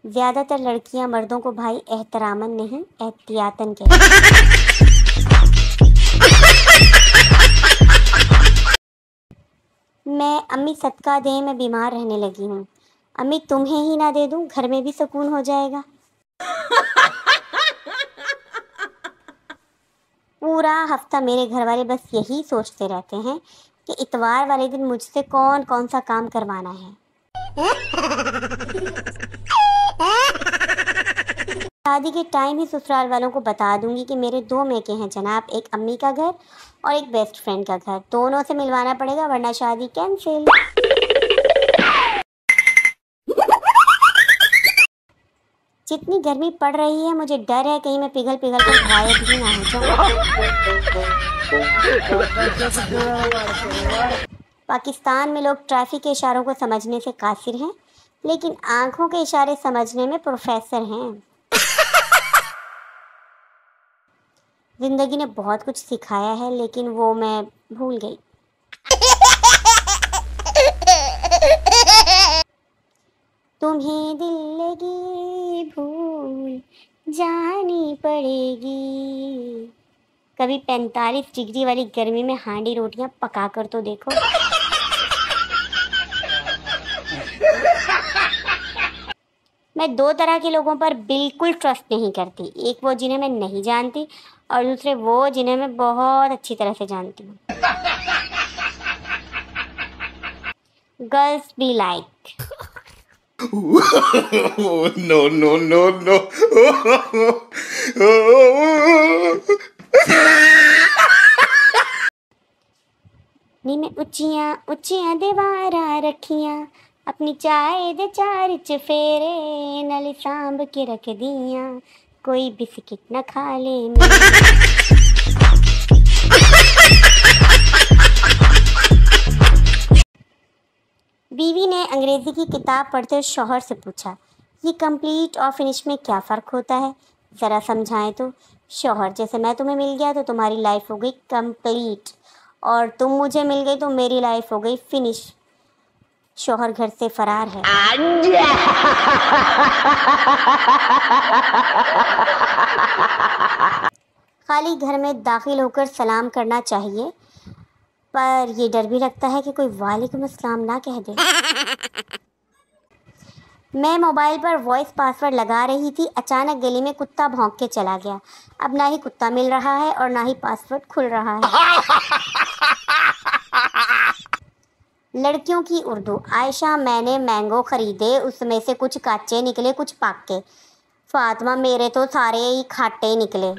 ज्यादातर लड़कियां मर्दों को भाई एहतरामन नहीं एहतियातन कहती हैं। मैं अम्मी सदका दें, मैं बीमार रहने लगी हूँ। अम्मी तुम्हें ही ना दे दूँ, घर में भी सुकून हो जाएगा। पूरा हफ्ता मेरे घर वाले बस यही सोचते रहते हैं कि इतवार वाले दिन मुझसे कौन कौन सा काम करवाना है। शादी के टाइम ही ससुराल वालों को बता दूंगी कि मेरे 2 मैके हैं जनाब, एक अम्मी का घर और एक बेस्ट फ्रेंड का घर, दोनों से मिलवाना पड़ेगा वरना शादी कैंसिल। जितनी गर्मी पड़ रही है मुझे डर है कहीं मैं पिघल पिघल कर गायब ही ना हो जाऊं। पाकिस्तान में लोग ट्रैफिक के इशारों को समझने से कासिर हैं, लेकिन आंखों के इशारे समझने में प्रोफेसर हैं। जिंदगी ने बहुत कुछ सिखाया है लेकिन वो मैं भूल गई। तुम्हें दिल लगी भूल जानी पड़ेगी। कभी 45 डिग्री वाली गर्मी में हांडी रोटियां पका कर तो देखो। मैं 2 तरह के लोगों पर बिल्कुल ट्रस्ट नहीं करती, एक वो जिन्हें मैं नहीं जानती और दूसरे वो जिन्हें मैं बहुत अच्छी तरह से जानती हूँ। Girls be like No, no, no, no. नी मैं उच्चियां उच्चियां दीवारां रखियां, अपनी चाय दे 4 चफेरे नाल सांभ के रख दियां, कोई बिस्किट न खा ले मेरे। बीवी ने अंग्रेजी की किताब पढ़ते शौहर से पूछा, ये कंप्लीट और फिनिश में क्या फ़र्क होता है, ज़रा समझाएं तो। शौहर, जैसे मैं तुम्हें मिल गया तो तुम्हारी लाइफ हो गई कंप्लीट और तुम मुझे मिल गई तो मेरी लाइफ हो गई फिनिश। शौहर घर से फरार है। खाली घर में दाखिल होकर सलाम करना चाहिए, पर ये डर भी लगता है कि कोई वालेकुम अस्सलाम ना कह दे। मैं मोबाइल पर वॉइस पासवर्ड लगा रही थी, अचानक गली में कुत्ता भौंक के चला गया। अब ना ही कुत्ता मिल रहा है और ना ही पासवर्ड खुल रहा है। लड़कियों की उर्दू। आयशा, मैंने मैंगो खरीदे, उसमें से कुछ कच्चे निकले कुछ पक्के। फातिमा, मेरे तो सारे ही खाटे निकले।